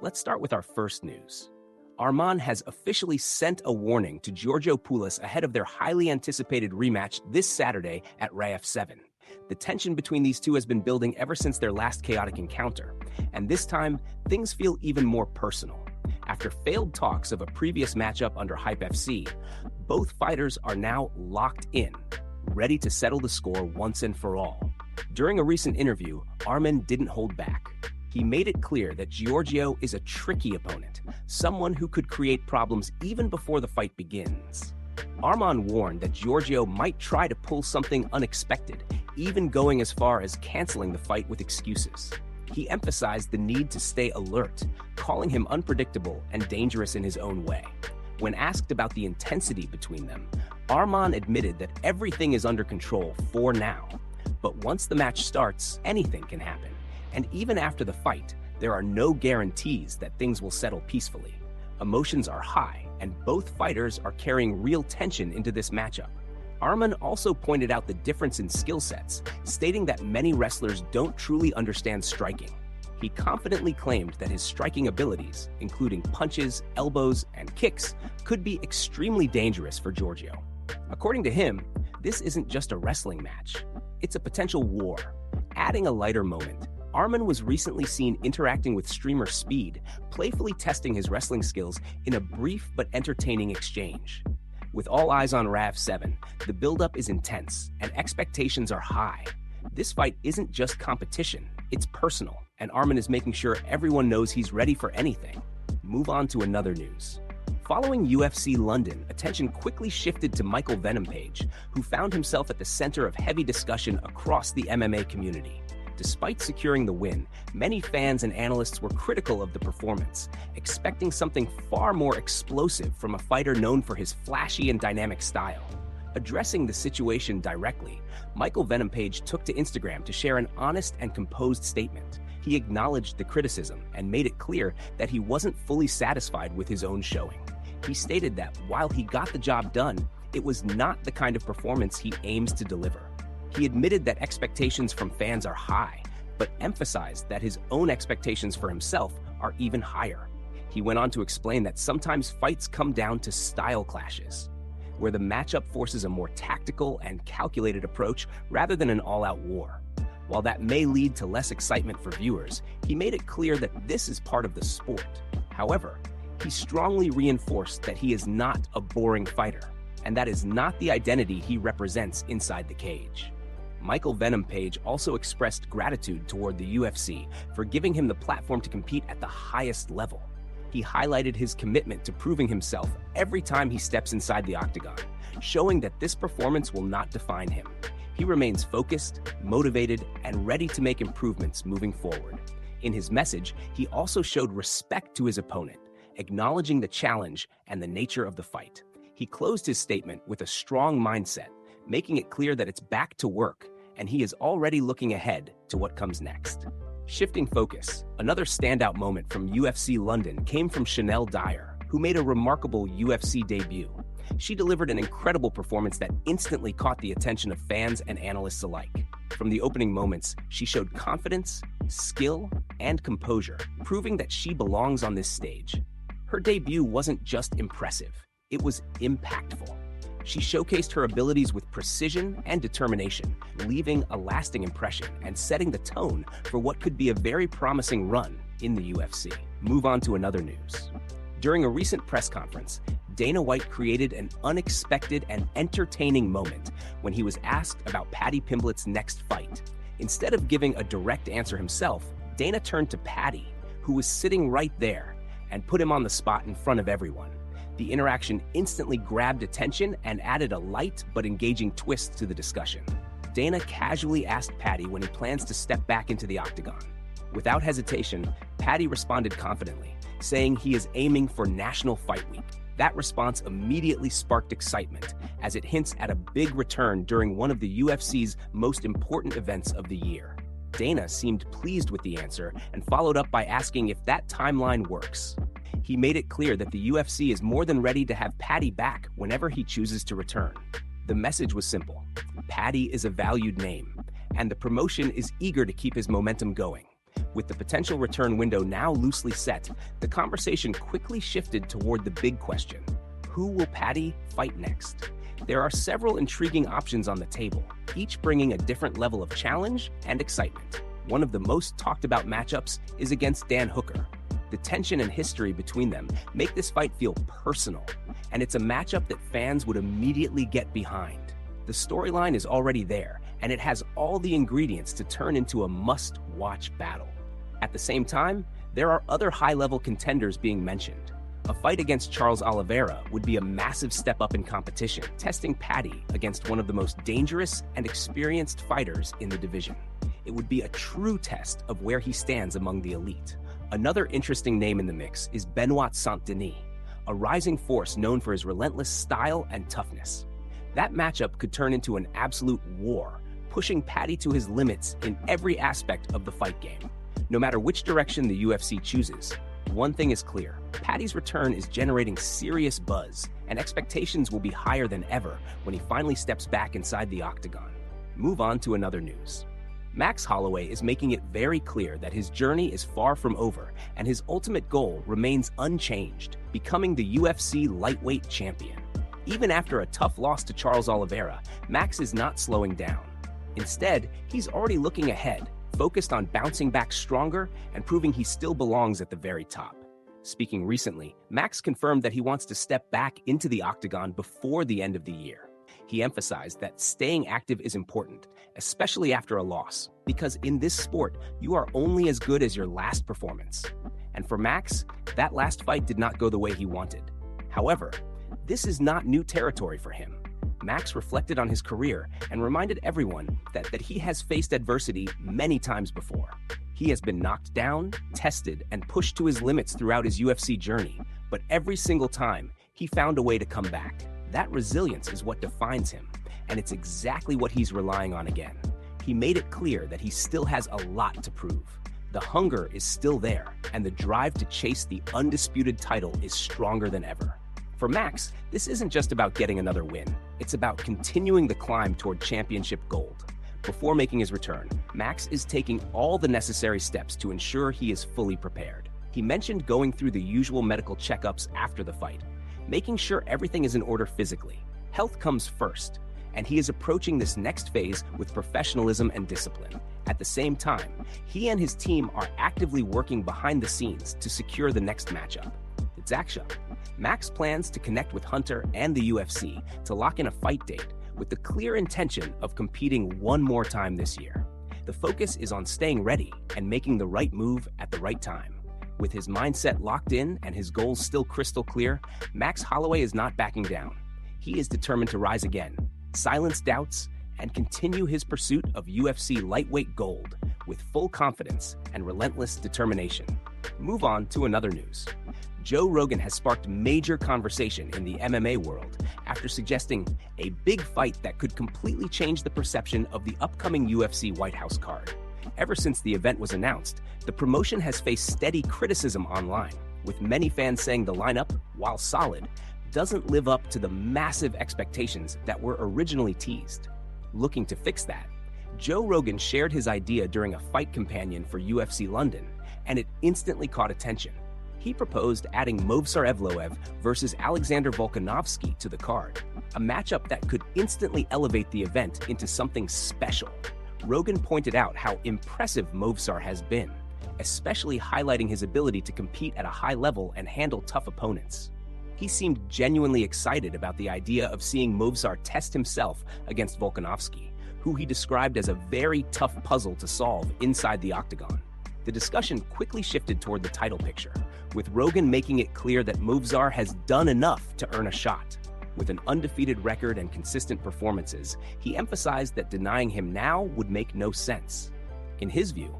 Let's start with our first news. Arman has officially sent a warning to Giorgio Poulos ahead of their highly anticipated rematch this Saturday at RAF 7. The tension between these two has been building ever since their last chaotic encounter, and this time, things feel even more personal. After failed talks of a previous matchup under Hype FC, both fighters are now locked in, ready to settle the score once and for all. During a recent interview, Arman didn't hold back. He made it clear that Giorgio is a tricky opponent, someone who could create problems even before the fight begins. Arman warned that Giorgio might try to pull something unexpected, even going as far as canceling the fight with excuses. He emphasized the need to stay alert, calling him unpredictable and dangerous in his own way. When asked about the intensity between them, Arman admitted that everything is under control for now. But once the match starts, anything can happen. And even after the fight, there are no guarantees that things will settle peacefully. Emotions are high, and both fighters are carrying real tension into this matchup. Arman also pointed out the difference in skill sets, stating that many wrestlers don't truly understand striking. He confidently claimed that his striking abilities, including punches, elbows, and kicks, could be extremely dangerous for Giorgio. According to him, this isn't just a wrestling match. It's a potential war. Adding a lighter moment, Arman was recently seen interacting with streamer Speed, playfully testing his wrestling skills in a brief but entertaining exchange. With all eyes on RAV 7, the buildup is intense and expectations are high. This fight isn't just competition, it's personal, and Arman is making sure everyone knows he's ready for anything. Move on to another news. Following UFC London, attention quickly shifted to Michael Venom-Page, who found himself at the center of heavy discussion across the MMA community. Despite securing the win, many fans and analysts were critical of the performance, expecting something far more explosive from a fighter known for his flashy and dynamic style. Addressing the situation directly, Michael Venom-Page took to Instagram to share an honest and composed statement. He acknowledged the criticism and made it clear that he wasn't fully satisfied with his own showing. He stated that while he got the job done, it was not the kind of performance he aims to deliver. He admitted that expectations from fans are high, but emphasized that his own expectations for himself are even higher. He went on to explain that sometimes fights come down to style clashes, where the matchup forces a more tactical and calculated approach rather than an all-out war. While that may lead to less excitement for viewers, he made it clear that this is part of the sport. However, he strongly reinforced that he is not a boring fighter, and that is not the identity he represents inside the cage. Michael Venom-Page also expressed gratitude toward the UFC for giving him the platform to compete at the highest level. He highlighted his commitment to proving himself every time he steps inside the octagon, showing that this performance will not define him. He remains focused, motivated, and ready to make improvements moving forward. In his message, he also showed respect to his opponent, acknowledging the challenge and the nature of the fight. He closed his statement with a strong mindset, making it clear that it's back to work, and he is already looking ahead to what comes next. Shifting focus, another standout moment from UFC London came from Chanel Dyer, who made a remarkable UFC debut. She delivered an incredible performance that instantly caught the attention of fans and analysts alike. From the opening moments, she showed confidence, skill, and composure, proving that she belongs on this stage. Her debut wasn't just impressive, it was impactful. She showcased her abilities with precision and determination, leaving a lasting impression and setting the tone for what could be a very promising run in the UFC. Move on to another news. During a recent press conference, Dana White created an unexpected and entertaining moment when he was asked about Paddy Pimblett's next fight. Instead of giving a direct answer himself, Dana turned to Paddy, who was sitting right there, and put him on the spot in front of everyone. The interaction instantly grabbed attention and added a light but engaging twist to the discussion. Dana casually asked Paddy when he plans to step back into the octagon. Without hesitation, Paddy responded confidently, saying he is aiming for National Fight Week. That response immediately sparked excitement, as it hints at a big return during one of the UFC's most important events of the year. Dana seemed pleased with the answer and followed up by asking if that timeline works. He made it clear that the UFC is more than ready to have Paddy back whenever he chooses to return. The message was simple. Paddy is a valued name, and the promotion is eager to keep his momentum going. With the potential return window now loosely set, the conversation quickly shifted toward the big question: who will Paddy fight next? There are several intriguing options on the table, each bringing a different level of challenge and excitement. One of the most talked about matchups is against Dan Hooker. The tension and history between them make this fight feel personal, and it's a matchup that fans would immediately get behind. The storyline is already there, and it has all the ingredients to turn into a must-watch battle. At the same time, there are other high-level contenders being mentioned. A fight against Charles Oliveira would be a massive step up in competition, testing Paddy against one of the most dangerous and experienced fighters in the division. It would be a true test of where he stands among the elite. Another interesting name in the mix is Benoit Saint-Denis, a rising force known for his relentless style and toughness. That matchup could turn into an absolute war, pushing Paddy to his limits in every aspect of the fight game. No matter which direction the UFC chooses, one thing is clear: Paddy's return is generating serious buzz, and expectations will be higher than ever when he finally steps back inside the octagon. Move on to another news. Max Holloway is making it very clear that his journey is far from over, and his ultimate goal remains unchanged: becoming the UFC lightweight champion. Even after a tough loss to Charles Oliveira, Max is not slowing down. Instead, he's already looking ahead, focused on bouncing back stronger and proving he still belongs at the very top. Speaking recently, Max confirmed that he wants to step back into the octagon before the end of the year. He emphasized that staying active is important, especially after a loss, because in this sport, you are only as good as your last performance. And for Max, that last fight did not go the way he wanted. However, this is not new territory for him. Max reflected on his career and reminded everyone that he has faced adversity many times before. He has been knocked down, tested, and pushed to his limits throughout his UFC journey, but every single time, he found a way to come back. That resilience is what defines him, and it's exactly what he's relying on again. He made it clear that he still has a lot to prove. The hunger is still there, and the drive to chase the undisputed title is stronger than ever. For Max, this isn't just about getting another win. It's about continuing the climb toward championship gold. Before making his return, Max is taking all the necessary steps to ensure he is fully prepared. He mentioned going through the usual medical checkups after the fight, making sure everything is in order physically. Health comes first, and he is approaching this next phase with professionalism and discipline. At the same time, he and his team are actively working behind the scenes to secure the next matchup. It's action. Max plans to connect with Hunter and the UFC to lock in a fight date with the clear intention of competing one more time this year. The focus is on staying ready and making the right move at the right time. With his mindset locked in and his goals still crystal clear, Max Holloway is not backing down. He is determined to rise again, silence doubts, and continue his pursuit of UFC lightweight gold with full confidence and relentless determination. Move on to another news. Joe Rogan has sparked major conversation in the MMA world after suggesting a big fight that could completely change the perception of the upcoming UFC White House card. Ever since the event was announced, the promotion has faced steady criticism online, with many fans saying the lineup, while solid, doesn't live up to the massive expectations that were originally teased. Looking to fix that, Joe Rogan shared his idea during a fight companion for UFC London, and it instantly caught attention. He proposed adding Movsar Evloev versus Alexander Volkanovski to the card, a matchup that could instantly elevate the event into something special. Rogan pointed out how impressive Movsar has been, especially highlighting his ability to compete at a high level and handle tough opponents. He seemed genuinely excited about the idea of seeing Movsar test himself against Volkanovski, who he described as a very tough puzzle to solve inside the octagon. The discussion quickly shifted toward the title picture, with Rogan making it clear that Movsar has done enough to earn a shot. With an undefeated record and consistent performances, he emphasized that denying him now would make no sense. In his view,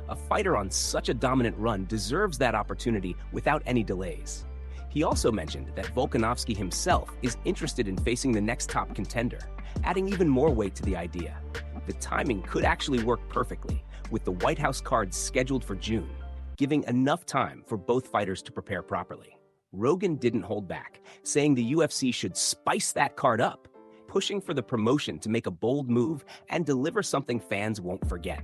a fighter on such a dominant run deserves that opportunity without any delays. He also mentioned that Volkanovski himself is interested in facing the next top contender, adding even more weight to the idea. The timing could actually work perfectly, with the White House card scheduled for June, giving enough time for both fighters to prepare properly. Rogan didn't hold back, saying the UFC should spice that card up, pushing for the promotion to make a bold move and deliver something fans won't forget.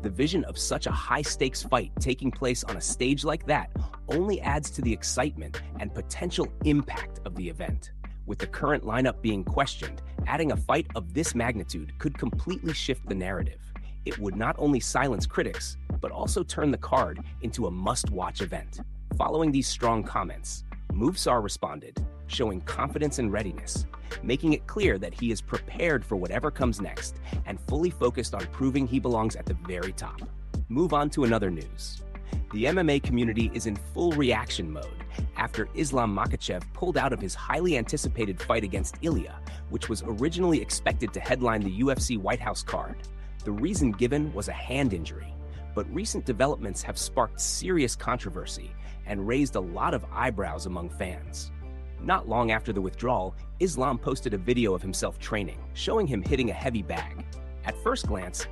The vision of such a high-stakes fight taking place on a stage like that only adds to the excitement and potential impact of the event. With the current lineup being questioned, adding a fight of this magnitude could completely shift the narrative. It would not only silence critics, but also turn the card into a must-watch event. Following these strong comments, Movsar responded, showing confidence and readiness, making it clear that he is prepared for whatever comes next and fully focused on proving he belongs at the very top. Move on to another news. The MMA community is in full reaction mode after Islam Makhachev pulled out of his highly anticipated fight against Ilya, which was originally expected to headline the UFC White House card. The reason given was a hand injury, but recent developments have sparked serious controversy and raised a lot of eyebrows among fans. Not long after the withdrawal, Islam posted a video of himself training, showing him hitting a heavy bag. At first glance,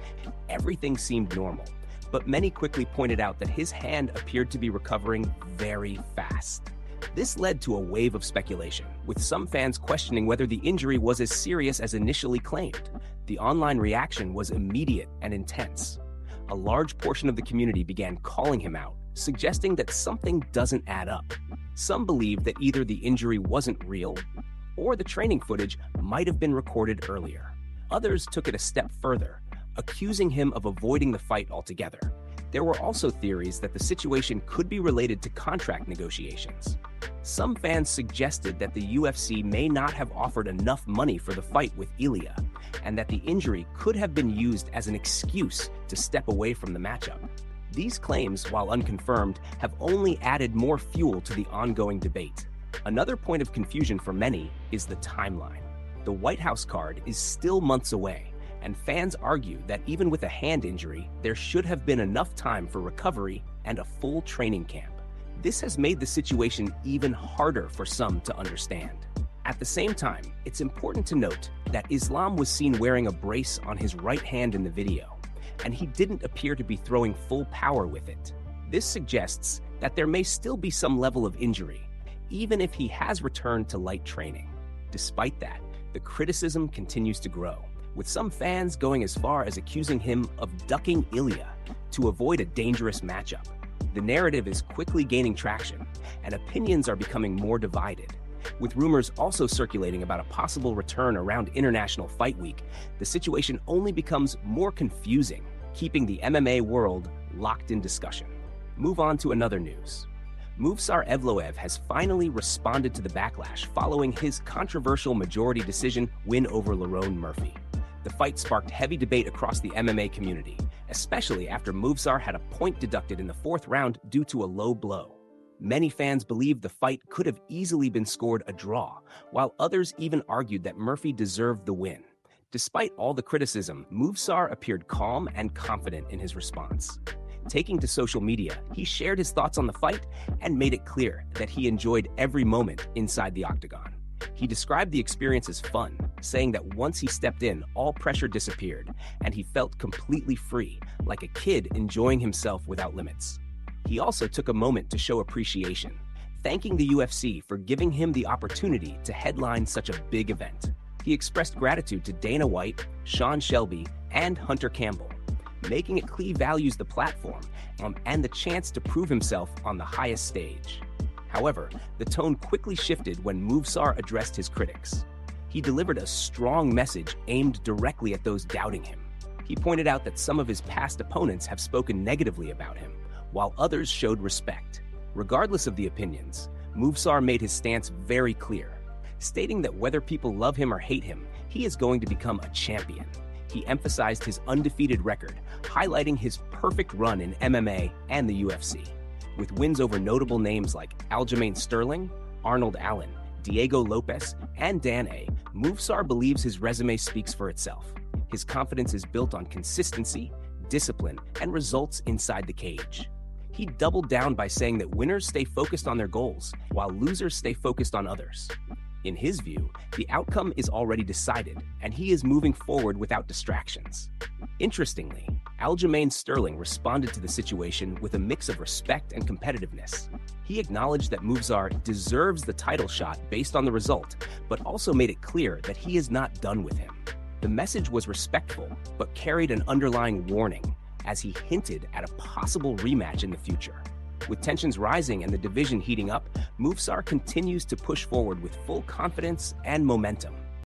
everything seemed normal, but many quickly pointed out that his hand appeared to be recovering very fast. This led to a wave of speculation, with some fans questioning whether the injury was as serious as initially claimed. The online reaction was immediate and intense. A large portion of the community began calling him out, suggesting that something doesn't add up. Some believed that either the injury wasn't real, or the training footage might have been recorded earlier. Others took it a step further, accusing him of avoiding the fight altogether. There were also theories that the situation could be related to contract negotiations. Some fans suggested that the UFC may not have offered enough money for the fight with Ilya, and that the injury could have been used as an excuse to step away from the matchup. These claims, while unconfirmed, have only added more fuel to the ongoing debate. Another point of confusion for many is the timeline. The White House card is still months away, and fans argue that even with a hand injury, there should have been enough time for recovery and a full training camp. This has made the situation even harder for some to understand. At the same time, it's important to note that Islam was seen wearing a brace on his right hand in the video, and he didn't appear to be throwing full power with it. This suggests that there may still be some level of injury, even if he has returned to light training. Despite that, the criticism continues to grow, with some fans going as far as accusing him of ducking Ilya to avoid a dangerous matchup. The narrative is quickly gaining traction, and opinions are becoming more divided. With rumors also circulating about a possible return around International Fight Week, the situation only becomes more confusing, keeping the MMA world locked in discussion. Move on to another news. Movsar Evloev has finally responded to the backlash following his controversial majority decision win over Lerone Murphy. The fight sparked heavy debate across the MMA community, especially after Movsar had a point deducted in the fourth round due to a low blow. Many fans believed the fight could have easily been scored a draw, while others even argued that Murphy deserved the win. Despite all the criticism, Movsar appeared calm and confident in his response. Taking to social media, he shared his thoughts on the fight and made it clear that he enjoyed every moment inside the octagon. He described the experience as fun, saying that once he stepped in, all pressure disappeared, and he felt completely free, like a kid enjoying himself without limits. He also took a moment to show appreciation, thanking the UFC for giving him the opportunity to headline such a big event. He expressed gratitude to Dana White, Sean Shelby, and Hunter Campbell, making it clear he values the platform and the chance to prove himself on the highest stage. However, the tone quickly shifted when Movsar addressed his critics. He delivered a strong message aimed directly at those doubting him. He pointed out that some of his past opponents have spoken negatively about him, while others showed respect. Regardless of the opinions, Movsar made his stance very clear, stating that whether people love him or hate him, he is going to become a champion. He emphasized his undefeated record, highlighting his perfect run in MMA and the UFC. With wins over notable names like Aljamain Sterling, Arnold Allen, Diego Lopez, and Dan A, Movsar believes his resume speaks for itself. His confidence is built on consistency, discipline, and results inside the cage. He doubled down by saying that winners stay focused on their goals, while losers stay focused on others. In his view, the outcome is already decided, and he is moving forward without distractions. Interestingly, Aljamain Sterling responded to the situation with a mix of respect and competitiveness. He acknowledged that Movsar deserves the title shot based on the result, but also made it clear that he is not done with him. The message was respectful, but carried an underlying warning, as he hinted at a possible rematch in the future. With tensions rising and the division heating up, Movsar continues to push forward with full confidence and momentum.